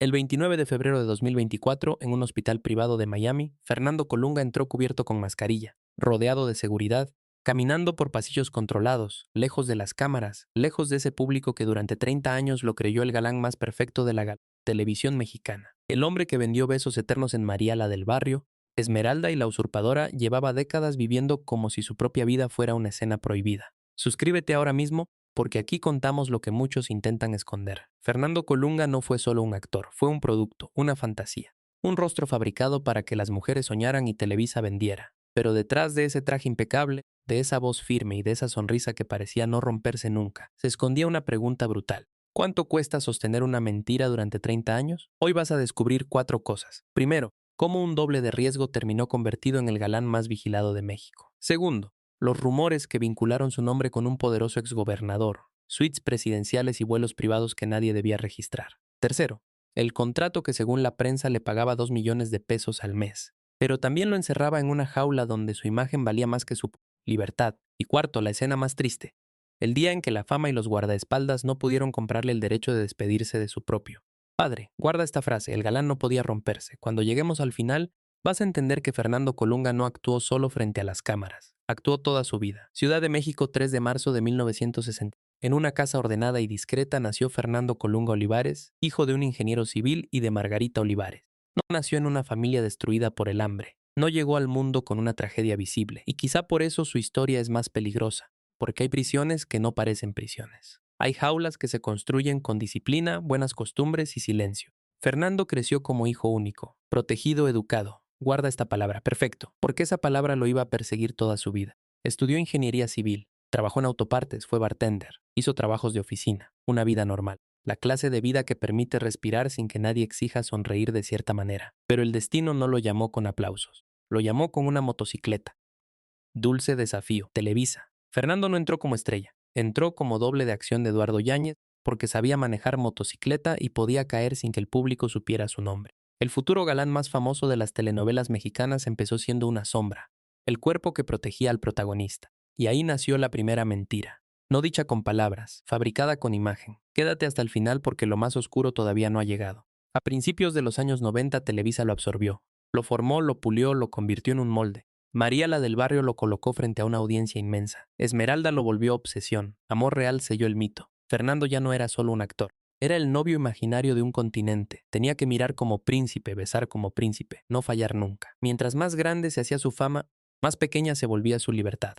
El 29 de febrero de 2024, en un hospital privado de Miami, Fernando Colunga entró cubierto con mascarilla, rodeado de seguridad, caminando por pasillos controlados, lejos de las cámaras, lejos de ese público que durante 30 años lo creyó el galán más perfecto de la televisión mexicana. El hombre que vendió besos eternos en María la del Barrio, Esmeralda y la usurpadora llevaba décadas viviendo como si su propia vida fuera una escena prohibida. Suscríbete ahora mismo porque aquí contamos lo que muchos intentan esconder. Fernando Colunga no fue solo un actor, fue un producto, una fantasía. Un rostro fabricado para que las mujeres soñaran y Televisa vendiera. Pero detrás de ese traje impecable, de esa voz firme y de esa sonrisa que parecía no romperse nunca, se escondía una pregunta brutal. ¿Cuánto cuesta sostener una mentira durante 30 años? Hoy vas a descubrir 4 cosas. Primero, cómo un doble de riesgo terminó convertido en el galán más vigilado de México. Segundo, los rumores que vincularon su nombre con un poderoso exgobernador, suites presidenciales y vuelos privados que nadie debía registrar. Tercero, el contrato que según la prensa le pagaba 2 millones de pesos al mes, pero también lo encerraba en una jaula donde su imagen valía más que su libertad. Y cuarto, la escena más triste, el día en que la fama y los guardaespaldas no pudieron comprarle el derecho de despedirse de su propio padre. Guarda esta frase, el galán no podía romperse. Cuando lleguemos al final, vas a entender que Fernando Colunga no actuó solo frente a las cámaras, actuó toda su vida. Ciudad de México, 3 de marzo de 1960. En una casa ordenada y discreta nació Fernando Colunga Olivares, hijo de un ingeniero civil y de Margarita Olivares. No nació en una familia destruida por el hambre. No llegó al mundo con una tragedia visible, y quizá por eso su historia es más peligrosa, porque hay prisiones que no parecen prisiones. Hay jaulas que se construyen con disciplina, buenas costumbres y silencio. Fernando creció como hijo único, protegido, educado. Guarda esta palabra, perfecto, porque esa palabra lo iba a perseguir toda su vida. Estudió ingeniería civil, trabajó en autopartes, fue bartender, hizo trabajos de oficina, una vida normal. La clase de vida que permite respirar sin que nadie exija sonreír de cierta manera. Pero el destino no lo llamó con aplausos, lo llamó con una motocicleta. Dulce desafío, Televisa. Fernando no entró como estrella, entró como doble de acción de Eduardo Yáñez porque sabía manejar motocicleta y podía caer sin que el público supiera su nombre. El futuro galán más famoso de las telenovelas mexicanas empezó siendo una sombra, el cuerpo que protegía al protagonista. Y ahí nació la primera mentira, no dicha con palabras, fabricada con imagen. Quédate hasta el final porque lo más oscuro todavía no ha llegado. A principios de los años 90 Televisa lo absorbió, lo formó, lo pulió, lo convirtió en un molde. María la del Barrio lo colocó frente a una audiencia inmensa. Esmeralda lo volvió obsesión. Amor Real selló el mito. Fernando ya no era solo un actor. Era el novio imaginario de un continente. Tenía que mirar como príncipe, besar como príncipe, no fallar nunca. Mientras más grande se hacía su fama, más pequeña se volvía su libertad.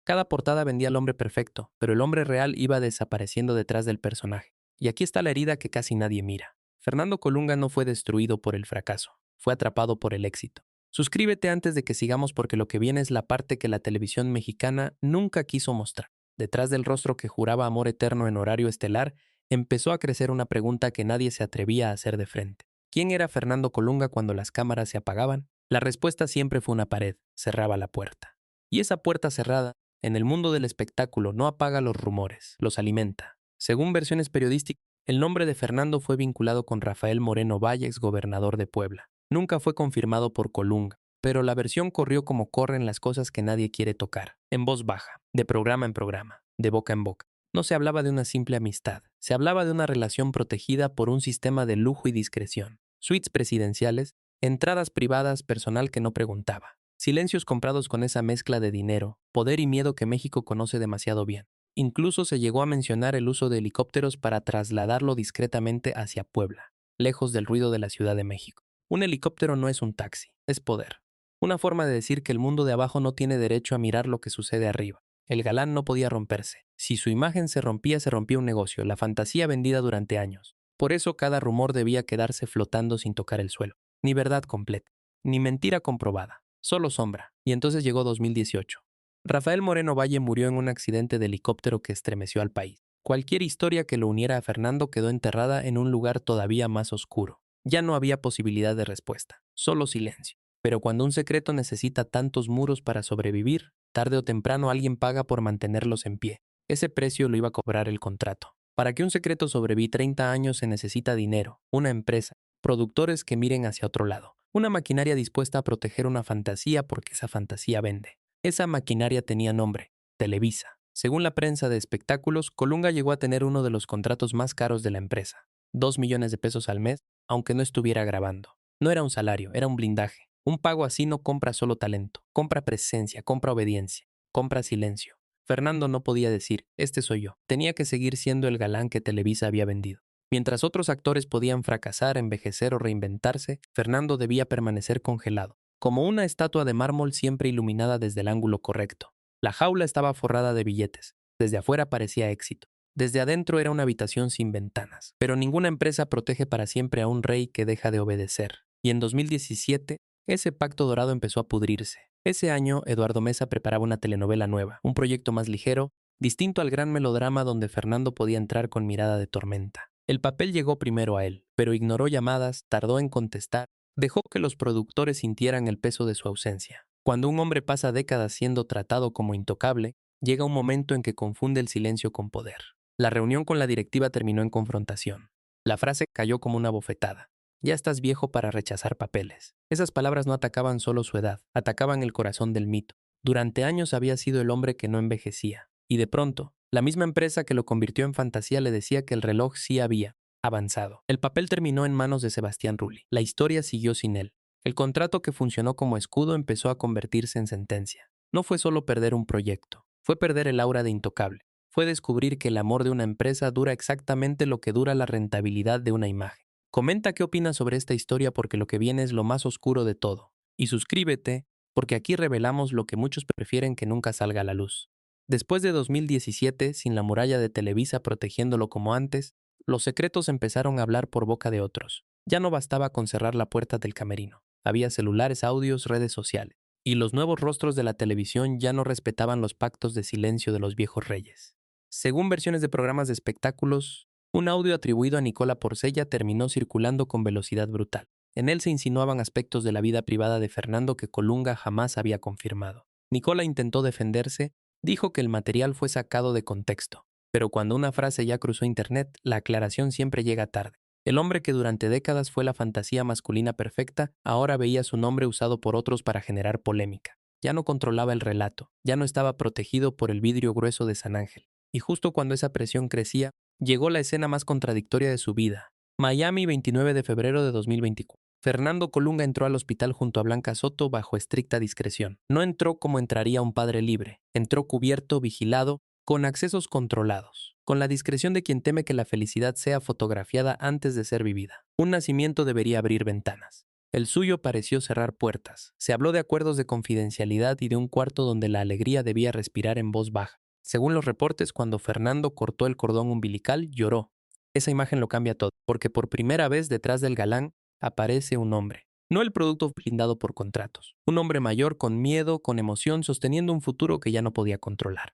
Cada portada vendía al hombre perfecto, pero el hombre real iba desapareciendo detrás del personaje. Y aquí está la herida que casi nadie mira. Fernando Colunga no fue destruido por el fracaso, fue atrapado por el éxito. Suscríbete antes de que sigamos porque lo que viene es la parte que la televisión mexicana nunca quiso mostrar. Detrás del rostro que juraba amor eterno en horario estelar, empezó a crecer una pregunta que nadie se atrevía a hacer de frente. ¿Quién era Fernando Colunga cuando las cámaras se apagaban? La respuesta siempre fue una pared, cerraba la puerta. Y esa puerta cerrada, en el mundo del espectáculo, no apaga los rumores, los alimenta. Según versiones periodísticas, el nombre de Fernando fue vinculado con Rafael Moreno Valle, gobernador de Puebla. Nunca fue confirmado por Colunga, pero la versión corrió como corren las cosas que nadie quiere tocar, en voz baja, de programa en programa, de boca en boca. No se hablaba de una simple amistad, se hablaba de una relación protegida por un sistema de lujo y discreción, suites presidenciales, entradas privadas, personal que no preguntaba, silencios comprados con esa mezcla de dinero, poder y miedo que México conoce demasiado bien. Incluso se llegó a mencionar el uso de helicópteros para trasladarlo discretamente hacia Puebla, lejos del ruido de la Ciudad de México. Un helicóptero no es un taxi, es poder. Una forma de decir que el mundo de abajo no tiene derecho a mirar lo que sucede arriba. El galán no podía romperse. Si su imagen se rompía un negocio, la fantasía vendida durante años. Por eso cada rumor debía quedarse flotando sin tocar el suelo. Ni verdad completa, ni mentira comprobada, solo sombra. Y entonces llegó 2018. Rafael Moreno Valle murió en un accidente de helicóptero que estremeció al país. Cualquier historia que lo uniera a Fernando quedó enterrada en un lugar todavía más oscuro. Ya no había posibilidad de respuesta, solo silencio. Pero cuando un secreto necesita tantos muros para sobrevivir, tarde o temprano alguien paga por mantenerlos en pie. Ese precio lo iba a cobrar el contrato. Para que un secreto sobreviva 30 años se necesita dinero, una empresa, productores que miren hacia otro lado, una maquinaria dispuesta a proteger una fantasía porque esa fantasía vende. Esa maquinaria tenía nombre, Televisa. Según la prensa de espectáculos, Colunga llegó a tener uno de los contratos más caros de la empresa, 2 millones de pesos al mes, aunque no estuviera grabando. No era un salario, era un blindaje. Un pago así no compra solo talento, compra presencia, compra obediencia, compra silencio. Fernando no podía decir, este soy yo. Tenía que seguir siendo el galán que Televisa había vendido. Mientras otros actores podían fracasar, envejecer o reinventarse, Fernando debía permanecer congelado, como una estatua de mármol siempre iluminada desde el ángulo correcto. La jaula estaba forrada de billetes. Desde afuera parecía éxito. Desde adentro era una habitación sin ventanas. Pero ninguna empresa protege para siempre a un rey que deja de obedecer. Y en 2017, ese pacto dorado empezó a pudrirse. Ese año, Eduardo Mesa preparaba una telenovela nueva, un proyecto más ligero, distinto al gran melodrama donde Fernando podía entrar con mirada de tormenta. El papel llegó primero a él, pero ignoró llamadas, tardó en contestar, dejó que los productores sintieran el peso de su ausencia. Cuando un hombre pasa décadas siendo tratado como intocable, llega un momento en que confunde el silencio con poder. La reunión con la directiva terminó en confrontación. La frase cayó como una bofetada. Ya estás viejo para rechazar papeles. Esas palabras no atacaban solo su edad, atacaban el corazón del mito. Durante años había sido el hombre que no envejecía. Y de pronto, la misma empresa que lo convirtió en fantasía le decía que el reloj sí había avanzado. El papel terminó en manos de Sebastián Rulli. La historia siguió sin él. El contrato que funcionó como escudo empezó a convertirse en sentencia. No fue solo perder un proyecto, fue perder el aura de intocable. Fue descubrir que el amor de una empresa dura exactamente lo que dura la rentabilidad de una imagen. Comenta qué opinas sobre esta historia porque lo que viene es lo más oscuro de todo. Y suscríbete porque aquí revelamos lo que muchos prefieren que nunca salga a la luz. Después de 2017, sin la muralla de Televisa protegiéndolo como antes, los secretos empezaron a hablar por boca de otros. Ya no bastaba con cerrar la puerta del camerino. Había celulares, audios, redes sociales. Y los nuevos rostros de la televisión ya no respetaban los pactos de silencio de los viejos reyes. Según versiones de programas de espectáculos, un audio atribuido a Nicola Porcella terminó circulando con velocidad brutal. En él se insinuaban aspectos de la vida privada de Fernando que Colunga jamás había confirmado. Nicola intentó defenderse, dijo que el material fue sacado de contexto, pero cuando una frase ya cruzó internet, la aclaración siempre llega tarde. El hombre que durante décadas fue la fantasía masculina perfecta, ahora veía su nombre usado por otros para generar polémica. Ya no controlaba el relato, ya no estaba protegido por el vidrio grueso de San Ángel. Y justo cuando esa presión crecía, llegó la escena más contradictoria de su vida. Miami, 29 de febrero de 2024. Fernando Colunga entró al hospital junto a Blanca Soto bajo estricta discreción. No entró como entraría un padre libre. Entró cubierto, vigilado, con accesos controlados, con la discreción de quien teme que la felicidad sea fotografiada antes de ser vivida. Un nacimiento debería abrir ventanas. El suyo pareció cerrar puertas. Se habló de acuerdos de confidencialidad y de un cuarto donde la alegría debía respirar en voz baja. Según los reportes, cuando Fernando cortó el cordón umbilical, lloró. Esa imagen lo cambia todo, porque por primera vez detrás del galán aparece un hombre. No el producto blindado por contratos. Un hombre mayor con miedo, con emoción, sosteniendo un futuro que ya no podía controlar.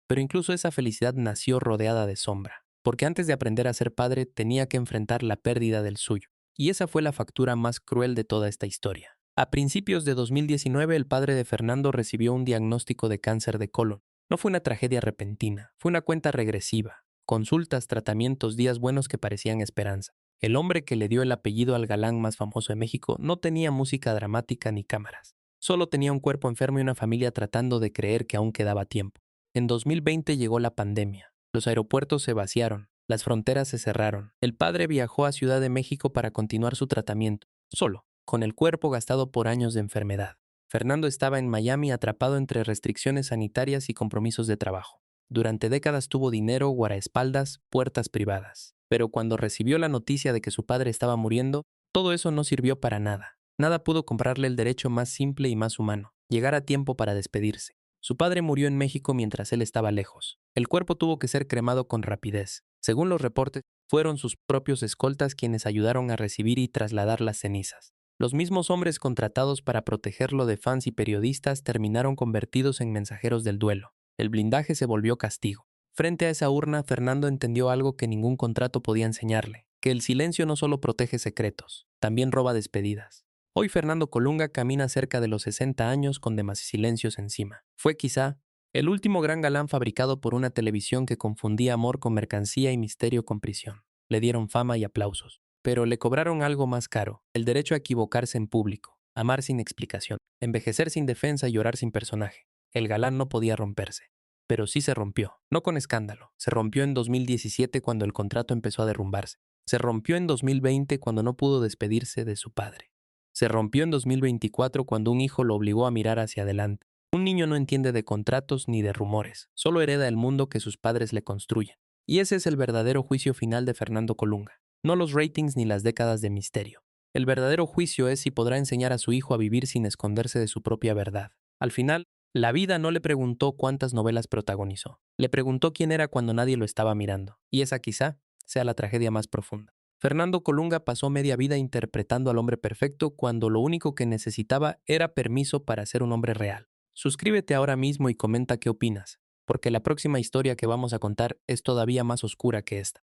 Pero incluso esa felicidad nació rodeada de sombra, porque antes de aprender a ser padre tenía que enfrentar la pérdida del suyo. Y esa fue la factura más cruel de toda esta historia. A principios de 2019, el padre de Fernando recibió un diagnóstico de cáncer de colon. No fue una tragedia repentina, fue una cuenta regresiva. Consultas, tratamientos, días buenos que parecían esperanza. El hombre que le dio el apellido al galán más famoso de México no tenía música dramática ni cámaras. Solo tenía un cuerpo enfermo y una familia tratando de creer que aún quedaba tiempo. En 2020 llegó la pandemia. Los aeropuertos se vaciaron, las fronteras se cerraron. El padre viajó a Ciudad de México para continuar su tratamiento, solo, con el cuerpo gastado por años de enfermedad. Fernando estaba en Miami atrapado entre restricciones sanitarias y compromisos de trabajo. Durante décadas tuvo dinero, guardaespaldas, puertas privadas. Pero cuando recibió la noticia de que su padre estaba muriendo, todo eso no sirvió para nada. Nada pudo comprarle el derecho más simple y más humano, llegar a tiempo para despedirse. Su padre murió en México mientras él estaba lejos. El cuerpo tuvo que ser cremado con rapidez. Según los reportes, fueron sus propios escoltas quienes ayudaron a recibir y trasladar las cenizas. Los mismos hombres contratados para protegerlo de fans y periodistas terminaron convertidos en mensajeros del duelo. El blindaje se volvió castigo. Frente a esa urna, Fernando entendió algo que ningún contrato podía enseñarle, que el silencio no solo protege secretos, también roba despedidas. Hoy Fernando Colunga camina cerca de los 60 años con demás silencios encima. Fue quizá el último gran galán fabricado por una televisión que confundía amor con mercancía y misterio con prisión. Le dieron fama y aplausos, pero le cobraron algo más caro, el derecho a equivocarse en público, amar sin explicación, envejecer sin defensa y llorar sin personaje. El galán no podía romperse. Pero sí se rompió, no con escándalo. Se rompió en 2017 cuando el contrato empezó a derrumbarse. Se rompió en 2020 cuando no pudo despedirse de su padre. Se rompió en 2024 cuando un hijo lo obligó a mirar hacia adelante. Un niño no entiende de contratos ni de rumores, solo hereda el mundo que sus padres le construyen. Y ese es el verdadero juicio final de Fernando Colunga, no los ratings ni las décadas de misterio. El verdadero juicio es si podrá enseñar a su hijo a vivir sin esconderse de su propia verdad. Al final, la vida no le preguntó cuántas novelas protagonizó, le preguntó quién era cuando nadie lo estaba mirando, y esa quizá sea la tragedia más profunda. Fernando Colunga pasó media vida interpretando al hombre perfecto cuando lo único que necesitaba era permiso para ser un hombre real. Suscríbete ahora mismo y comenta qué opinas, porque la próxima historia que vamos a contar es todavía más oscura que esta.